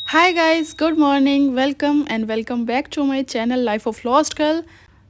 Hi guys, good morning, welcome and welcome back to my channel life of lost girl.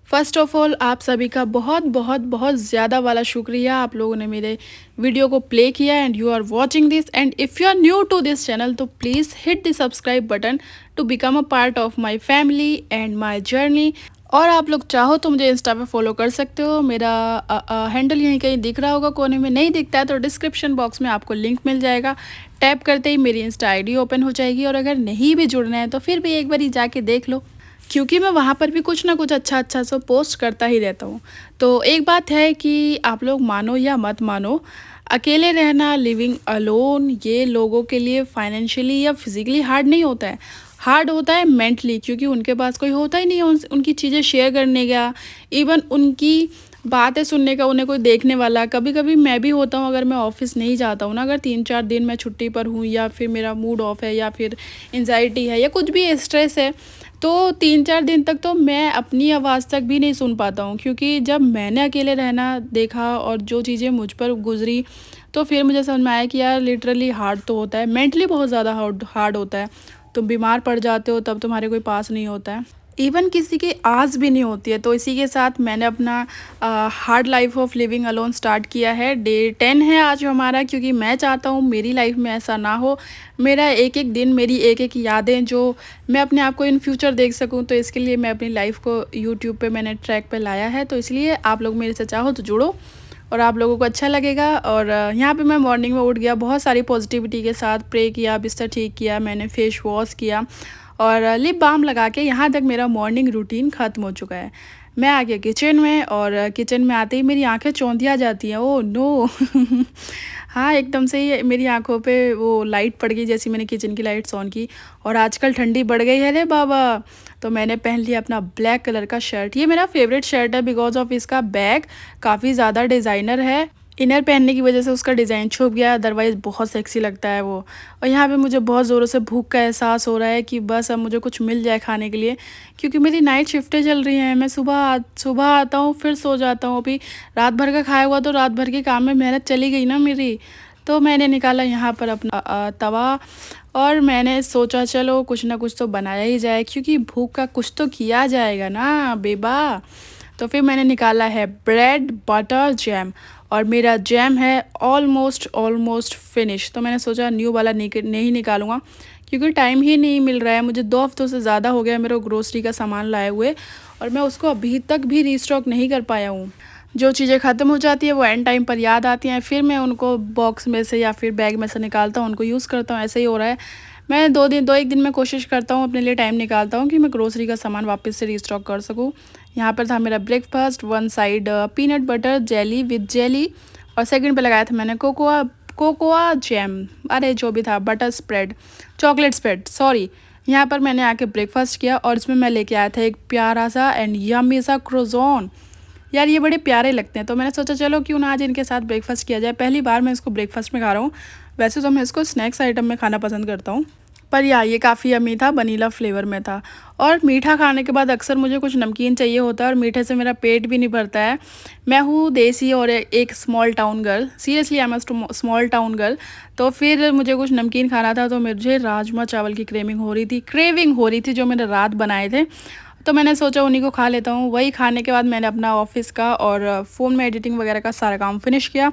First of all आप सभी का बहुत बहुत बहुत ज़्यादा वाला शुक्रिया, आप लोगों ने मेरे वीडियो को प्ले किया and you are watching this. And if you are new to this channel तो please hit the subscribe button to become a part of my family and my journey. और आप लोग चाहो तो मुझे इंस्टा पे फॉलो कर सकते हो। मेरा हैंडल यहीं कहीं दिख रहा होगा, कोने में नहीं दिखता है तो डिस्क्रिप्शन बॉक्स में आपको लिंक मिल जाएगा। टैप करते ही मेरी इंस्टा आईडी ओपन हो जाएगी, और अगर नहीं भी जुड़ना है तो फिर भी एक बार जाके देख लो, क्योंकि मैं वहाँ पर भी कुछ ना कुछ अच्छा अच्छा सा पोस्ट करता ही रहता हूँ। तो एक बात है कि आप लोग मानो या मत मानो, अकेले रहना, लिविंग अलोन, ये लोगों के लिए फाइनेंशियली या फिजिकली हार्ड नहीं होता है। हार्ड होता है मेंटली, क्योंकि उनके पास कोई होता ही नहीं है उनकी चीज़ें शेयर करने का, इवन उनकी बातें सुनने का, उन्हें कोई देखने वाला। कभी कभी मैं भी होता हूँ, अगर मैं ऑफिस नहीं जाता हूँ ना, अगर 3-4 दिन मैं छुट्टी पर हूँ या फिर मेरा मूड ऑफ है या फिर एंजाइटी है या कुछ भी स्ट्रेस है, तो 3-4 दिन तक तो मैं अपनी आवाज़ तक भी नहीं सुन पाता हूँ। क्योंकि जब मैंने अकेले रहना देखा और जो चीज़ें मुझ पर गुजरी, तो फिर मुझे समझ में आया कि यार लिटरली हार्ड तो होता है, मेंटली बहुत ज़्यादा हार्ड हार्ड होता है। तुम बीमार पड़ जाते हो तब तुम्हारे कोई पास नहीं होता है, इवन किसी की आस भी नहीं होती है। तो इसी के साथ मैंने अपना hard life of living alone start किया है। डे 10 है आज हमारा, क्योंकि मैं चाहता हूँ मेरी लाइफ में ऐसा ना हो। मेरा एक एक दिन, मेरी एक एक यादें जो मैं अपने आप को इन फ्यूचर देख सकूँ, तो इसके लिए मैं अपनी लाइफ को यूट्यूब पे मैंने ट्रैक पे लाया है। तो इसलिए आप लोग मेरे से चाहो तो जुड़ो और आप लोगों को अच्छा लगेगा। और यहाँ पे मैं मॉर्निंग में उठ गया बहुत सारी पॉजिटिविटी के साथ, प्रे किया, बिस्तर ठीक किया, मैंने फेस वॉश किया और लिप बाम लगा के यहाँ तक मेरा मॉर्निंग रूटीन ख़त्म हो चुका है। मैं आ गया किचन में, और किचन में आते ही मेरी आंखें चौंधिया जाती हैं। ओह नो हाँ, एकदम से ही मेरी आंखों पे वो लाइट पड़ गई, जैसी मैंने किचन की लाइट्स ऑन की। और आजकल ठंडी बढ़ गई है रे बाबा, तो मैंने पहन लिया अपना ब्लैक कलर का शर्ट। ये मेरा फेवरेट शर्ट है बिकॉज ऑफ इसका बैग काफ़ी ज़्यादा डिज़ाइनर है। इनर पहनने की वजह से उसका डिज़ाइन छुप गया, अदरवाइज़ बहुत सेक्सी लगता है वो। और यहाँ पे मुझे बहुत ज़ोरों से भूख का एहसास हो रहा है कि बस अब मुझे कुछ मिल जाए खाने के लिए, क्योंकि मेरी नाइट शिफ्टें चल रही हैं। मैं सुबह आता हूँ, फिर सो जाता हूँ। अभी रात भर का खाया हुआ, तो रात भर के काम में मेहनत चली गई ना मेरी। तो मैंने निकाला यहाँ पर अपना तवा, और मैंने सोचा चलो कुछ ना कुछ तो बनाया ही जाए, क्योंकि भूख का कुछ तो किया जाएगा ना बेबा। तो फिर मैंने निकाला है ब्रेड बटर जैम, और मेरा जैम है ऑलमोस्ट ऑलमोस्ट फिनिश। तो मैंने सोचा न्यू वाला नहीं निकालूंगा, क्योंकि टाइम ही नहीं मिल रहा है मुझे। 2 हफ्तों से ज़्यादा हो गया मेरे को ग्रोसरी का सामान लाए हुए, और मैं उसको अभी तक भी रीस्टॉक नहीं कर पाया हूँ। जो चीज़ें ख़त्म हो जाती है वो एंड टाइम पर याद आती हैं, फिर मैं उनको बॉक्स में से या फिर बैग में से निकालता हूँ, उनको यूज़ करता हूँ। ऐसे ही हो रहा है। मैं 2 एक दिन में कोशिश करता हूँ, अपने लिए टाइम निकालता हूँ कि मैं ग्रोसरी का सामान वापस से रीस्टॉक कर सकूँ। यहाँ पर था मेरा breakfast, one side peanut butter jelly with jelly, और सेकंड पे लगाया था मैंने कोकोआ कोकोआ जैम, अरे जो भी था, butter spread, chocolate spread sorry. यहाँ पर मैंने आके ब्रेकफास्ट किया, और इसमें मैं लेके आया था एक प्यारा सा एंड यम्मी सा क्रोज़ॉन। यार ये बड़े प्यारे लगते हैं, तो मैंने सोचा चलो क्यों ना आज इनके साथ ब्रेकफास्ट किया जाए। पहली बार मैं इसको ब्रेकफास्ट में खा रहा हूँ। वैसे तो मैं इसको स्नैक्स आइटम में खाना पसंद करता हूँ, पर यार ये काफ़ी यम्मी था, वनीला फ्लेवर में था। और मीठा खाने के बाद अक्सर मुझे कुछ नमकीन चाहिए होता है, और मीठे से मेरा पेट भी नहीं भरता है। मैं हूँ देसी और एक small town girl, seriously I am a small town girl. तो फिर मुझे कुछ नमकीन खाना था, तो मुझे राजमा चावल की क्रेविंग हो रही थी जो मैंने रात बनाए थे। तो मैंने सोचा उन्हीं को खा लेता हूँ। वही खाने के बाद मैंने अपना ऑफिस का और फ़ोन में एडिटिंग वगैरह का सारा काम फिनिश किया।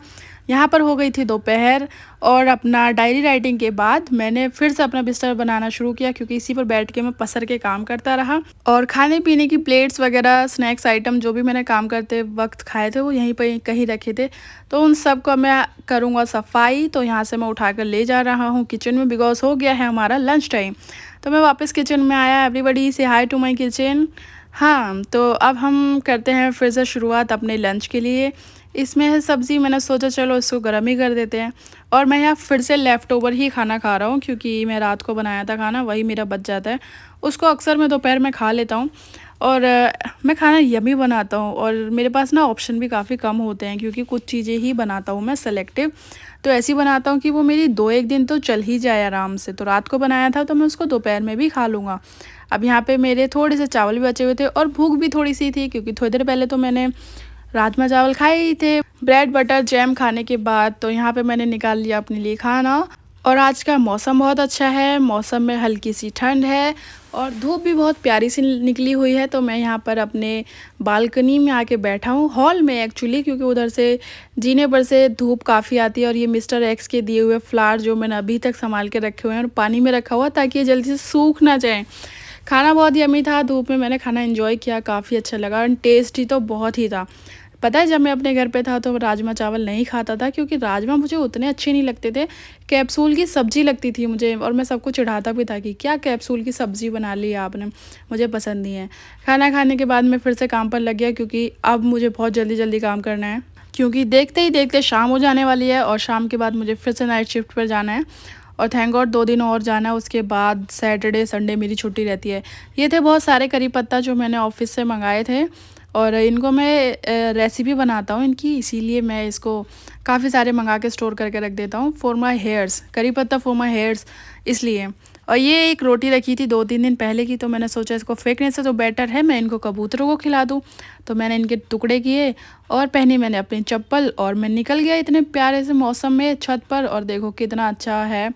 यहाँ पर हो गई थी दोपहर, और अपना डायरी राइटिंग के बाद मैंने फिर से अपना बिस्तर बनाना शुरू किया, क्योंकि इसी पर बैठ के मैं पसर के काम करता रहा। और खाने पीने की प्लेट्स वगैरह, स्नैक्स आइटम जो भी मैंने काम करते वक्त खाए थे वो यहीं पर कहीं रखे थे, तो उन सब का मैं करूँगा सफाई। तो यहाँ से मैं उठा कर ले जा रहा हूँ किचन में, बिकॉज हो गया है हमारा लंच टाइम। तो मैं वापस किचन में आया। एवरीबडी से हाय टू माय किचन। हाँ, तो अब हम करते हैं फिर से शुरुआत अपने लंच के लिए। इसमें है सब्ज़ी, मैंने सोचा चलो इसको गर्म ही कर देते हैं। और मैं यहाँ फिर से लेफ़्ट ओवर ही खाना खा रहा हूँ, क्योंकि मैं रात को बनाया था खाना, वही मेरा बच जाता है। उसको अक्सर मैं दोपहर में खा लेता हूँ। और मैं खाना यम्मी बनाता हूँ, और मेरे पास ना ऑप्शन भी काफ़ी कम होते हैं, क्योंकि कुछ चीज़ें ही बनाता हूँ मैं सेलेक्टिव। तो ऐसी बनाता हूँ कि वो मेरी 2 एक दिन तो चल ही जाए आराम से। तो रात को बनाया था, तो मैं उसको दोपहर में भी खा लूँगा। अब यहाँ पे मेरे थोड़े से चावल भी बचे हुए थे, और भूख भी थोड़ी सी थी, क्योंकि थोड़ी देर पहले तो मैंने राजमा चावल खाए ही थे। ब्रेड बटर जैम खाने के बाद तो यहाँ पे मैंने निकाल लिया अपने लिए खाना। और आज का मौसम बहुत अच्छा है, मौसम में हल्की सी ठंड है और धूप भी बहुत प्यारी सी निकली हुई है। तो मैं यहाँ पर अपने बालकनी में आके बैठा हूँ, हॉल में एक्चुअली, क्योंकि उधर से जीने पर से धूप काफ़ी आती है। और ये मिस्टर एक्स के दिए हुए फ्लावर जो मैंने अभी तक संभाल के रखे हुए हैं और पानी में रखा हुआ ताकि ये जल्दी से सूख ना जाए। खाना बहुत यम्मी था, धूप में मैंने खाना एंजॉय किया, काफ़ी अच्छा लगा और टेस्टी तो बहुत ही था। पता है, जब मैं अपने घर पे था तो राजमा चावल नहीं खाता था, क्योंकि राजमा मुझे उतने अच्छे नहीं लगते थे। कैप्सूल की सब्ज़ी लगती थी मुझे और मैं सबको चिढ़ाता भी था कि क्या कैप्सूल की सब्ज़ी बना ली आपने, मुझे पसंद नहीं है। खाना खाने के बाद मैं फिर से काम पर लग गया, क्योंकि अब मुझे बहुत जल्दी जल्दी काम करना है, क्योंकि देखते ही देखते शाम हो जाने वाली है और शाम के बाद मुझे फिर से नाइट शिफ्ट पर जाना है। और थैंक गॉड 2 दिन और जाना है, उसके बाद सैटरडे संडे मेरी छुट्टी रहती है। ये थे बहुत सारे करी पत्ता जो मैंने ऑफ़िस से मंगाए थे और इनको मैं रेसिपी बनाता हूँ इनकी, इसीलिए मैं इसको काफ़ी सारे मंगा के स्टोर करके रख देता हूँ फॉर माई हेयर्स, करी पत्ता फॉर माई हेयर्स इसलिए। और ये एक रोटी रखी थी 2-3 दिन पहले की, तो मैंने सोचा इसको फेंकने से तो बेटर है मैं इनको कबूतरों को खिला दूँ। तो मैंने इनके टुकड़े किए और पहनी मैंने अपनी चप्पल और मैं निकल गया इतने प्यारे से मौसम में छत पर। और देखो कितना अच्छा है,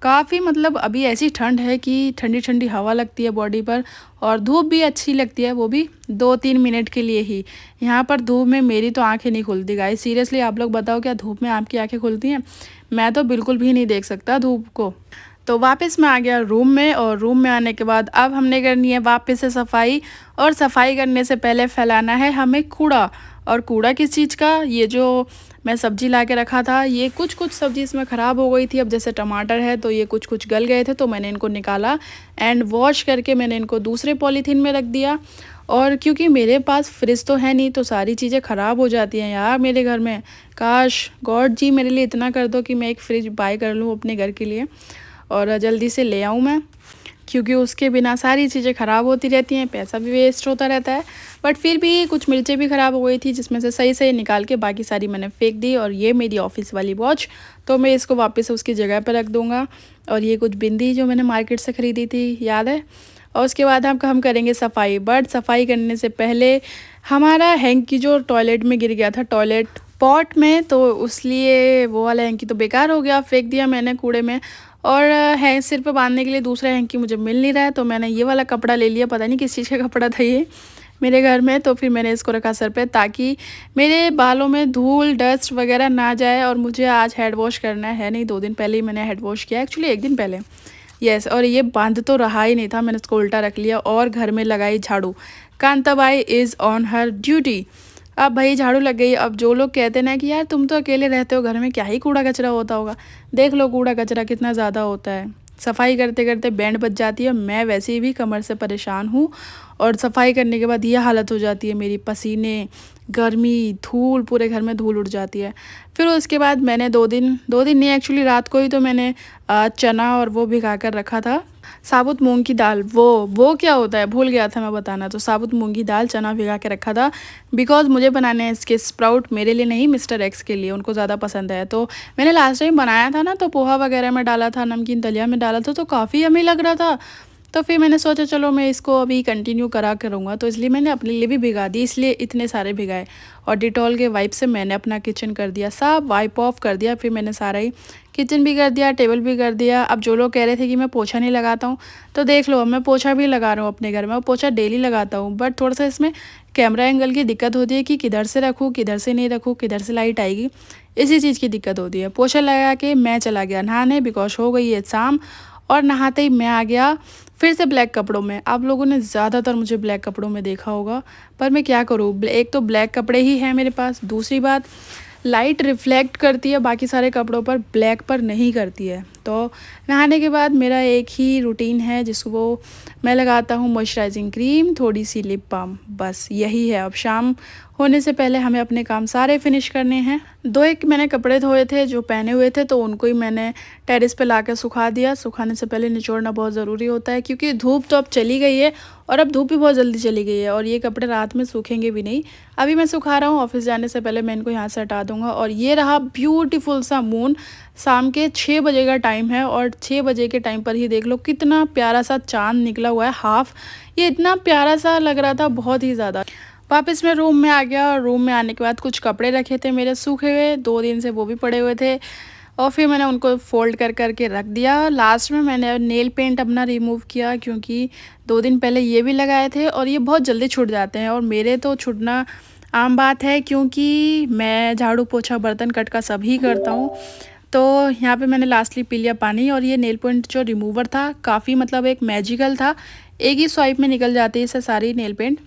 काफ़ी मतलब अभी ऐसी ठंड है कि ठंडी ठंडी हवा लगती है बॉडी पर और धूप भी अच्छी लगती है, वो भी 2-3 मिनट के लिए ही। यहाँ पर धूप में मेरी तो आंखें नहीं खुलती गाइस, सीरियसली आप लोग बताओ क्या धूप में आपकी आंखें खुलती हैं? मैं तो बिल्कुल भी नहीं देख सकता धूप को। तो वापस मैं आ गया रूम में और रूम में आने के बाद अब हमने करनी है वापस से सफाई। और सफाई करने से पहले फैलाना है हमें कूड़ा। और कूड़ा किस चीज़ का? ये जो मैं सब्ज़ी ला के रखा था, ये कुछ कुछ सब्ज़ी इसमें ख़राब हो गई थी। अब जैसे टमाटर है तो ये कुछ कुछ गल गए थे, तो मैंने इनको निकाला एंड वॉश करके मैंने इनको दूसरे पॉलीथीन में रख दिया। और क्योंकि मेरे पास फ्रिज तो है नहीं, तो सारी चीज़ें ख़राब हो जाती हैं यार मेरे घर में। काश गॉड जी मेरे लिए इतना कर दो कि मैं एक फ़्रिज बाय कर लूँ अपने घर के लिए और जल्दी से ले आऊँ मैं, क्योंकि उसके बिना सारी चीज़ें ख़राब होती रहती हैं, पैसा भी वेस्ट होता रहता है। बट फिर भी कुछ मिर्चें भी ख़राब हो गई थी, जिसमें से सही सही निकाल के बाकी सारी मैंने फेंक दी। और ये मेरी ऑफ़िस वाली वॉच, तो मैं इसको वापस उसकी जगह पर रख दूँगा। और ये कुछ बिंदी जो मैंने मार्केट से ख़रीदी थी, याद है। और उसके बाद हम करेंगे सफाई। बट सफाई करने से पहले हमारा हैंकी जो टॉयलेट में गिर गया था, टॉयलेट पॉट में, तो उसलिए वो वाला हैंकी तो बेकार हो गया, फेंक दिया मैंने कूड़े में। और है सिर पे बांधने के लिए दूसरा हैंकी मुझे मिल नहीं रहा है, तो मैंने ये वाला कपड़ा ले लिया, पता नहीं किस चीज़ का कपड़ा था ये मेरे घर में। तो फिर मैंने इसको रखा सर पे ताकि मेरे बालों में धूल डस्ट वगैरह ना जाए। और मुझे आज हेड वॉश करना है नहीं, 2 दिन पहले ही मैंने हेड वॉश किया, एक्चुअली 1 दिन पहले। यस, और ये बंद तो रहा ही नहीं था, मैंने इसको उल्टा रख लिया और घर में लगाई झाड़ू। Kantabai is on her duty. अब भाई झाड़ू लग गई। अब जो लोग कहते ना कि यार तुम तो अकेले रहते हो घर में, क्या ही कूड़ा कचरा होता होगा, देख लो कूड़ा कचरा कितना ज़्यादा होता है। सफाई करते करते बैंड बज जाती है, मैं वैसे भी कमर से परेशान हूँ और सफाई करने के बाद ये हालत हो जाती है मेरी, पसीने, गर्मी, धूल, पूरे घर में धूल उड़ जाती है। फिर उसके बाद मैंने 2 दिन नहीं, एक्चुअली रात को ही तो मैंने चना और वो भिगा कर रखा था, साबुत मूंग की दाल। वो क्या होता है भूल गया था मैं बताना। तो साबुत मूंग की दाल चना भिगा के रखा था, बिकॉज़ मुझे बनाने हैं इसके स्प्राउट, मेरे लिए नहीं मिस्टर एक्स के लिए, उनको ज़्यादा पसंद है। तो मैंने लास्ट टाइम बनाया था ना, तो पोहा वगैरह में डाला था, नमकीन दलिया में डाला था, तो काफ़ी यम्मी लग रहा था। तो फिर मैंने सोचा चलो मैं इसको अभी कंटिन्यू करा करूँगा, तो इसलिए मैंने अपने लिए भी भिगा दी, इसलिए इतने सारे भिगाए। और डिटॉल के वाइप से मैंने अपना किचन कर दिया साफ, वाइप ऑफ कर दिया। फिर मैंने सारा ही किचन भी कर दिया, टेबल भी कर दिया। अब जो लोग कह रहे थे कि मैं पोछा नहीं लगाता हूँ, तो देख लो मैं पोछा भी लगा रहा हूँ अपने घर में, और पोछा डेली लगाता हूँ। बट थोड़ा सा इसमें कैमरा एंगल की दिक्कत होती है कि किधर से रखूँ, किधर से नहीं रखूँ, किधर से लाइट आएगी, इसी चीज़ की दिक्कत होती है। पोछा लगा के मैं चला गया नहाने, बिकॉज हो गई है शाम। और नहाते ही मैं आ गया फिर से ब्लैक कपड़ों में। आप लोगों ने ज़्यादातर मुझे ब्लैक कपड़ों में देखा होगा, पर मैं क्या करूँ, एक तो ब्लैक कपड़े ही हैं मेरे पास, दूसरी बात लाइट रिफ्लेक्ट करती है बाकी सारे कपड़ों पर, ब्लैक पर नहीं करती है। तो नहाने के बाद मेरा एक ही रूटीन है, जिसको मैं लगाता हूँ मॉइस्चराइजिंग क्रीम, थोड़ी सी लिप बाम, बस यही है। अब शाम होने से पहले हमें अपने काम सारे फिनिश करने हैं। 2-1 मैंने कपड़े धोए थे जो पहने हुए थे, तो उनको ही मैंने टेरेस पे लाकर सुखा दिया। सुखाने से पहले निचोड़ना बहुत ज़रूरी होता है, क्योंकि धूप तो अब चली गई है और अब धूप भी बहुत जल्दी चली गई है और ये कपड़े रात में सूखेंगे भी नहीं। अभी मैं सुखा रहा हूँ, ऑफिस जाने से पहले मैं इनको यहाँ से हटा दूँगा। और ये रहा ब्यूटीफुल सा मून, शाम के 6 बजे का टाइम है और 6 बजे के टाइम पर ही देख लो कितना प्यारा सा चाँद निकला हुआ है हाफ। ये इतना प्यारा सा लग रहा था, बहुत ही ज़्यादा। वापस मैं रूम में आ गया और रूम में आने के बाद कुछ कपड़े रखे थे मेरे सूखे हुए 2 दिन से, वो भी पड़े हुए थे। और फिर मैंने उनको फ़ोल्ड कर कर के रख दिया। लास्ट में मैंने नेल पेंट अपना रिमूव किया, क्योंकि 2 दिन पहले ये भी लगाए थे और ये बहुत जल्दी छूट जाते हैं, और मेरे तो छूटना आम बात है, क्योंकि मैं झाड़ू पोछा बर्तन कटका सभी करता हूँ। तो यहाँ पे मैंने लास्टली पी लिया पानी, और ये नेल पेंट जो रिमूवर था काफ़ी मतलब एक मैजिकल था, एक ही स्वाइप में निकल जाती है इससे सारी नेल पेंट।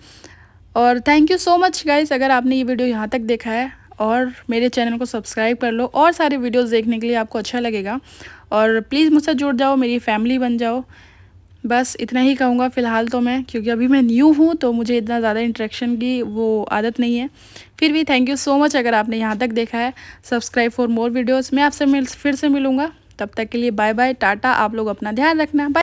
और thank you so much guys, अगर आपने ये वीडियो यहाँ तक देखा है, और मेरे चैनल को सब्सक्राइब कर लो और सारे वीडियोस देखने के लिए आपको अच्छा लगेगा। और प्लीज़ मुझसे जुड़ जाओ, मेरी फैमिली बन जाओ। बस इतना ही कहूँगा फ़िलहाल तो मैं, क्योंकि अभी मैं न्यू हूँ तो मुझे इतना ज़्यादा इंटरेक्शन की वो आदत नहीं है। फिर भी थैंक यू सो मच अगर आपने यहाँ तक देखा है। Subscribe for more videos. मैं आपसे फिर से मिलूँगा, तब तक के लिए बाय बाय, टाटा। आप लोग अपना ध्यान रखना, बाय।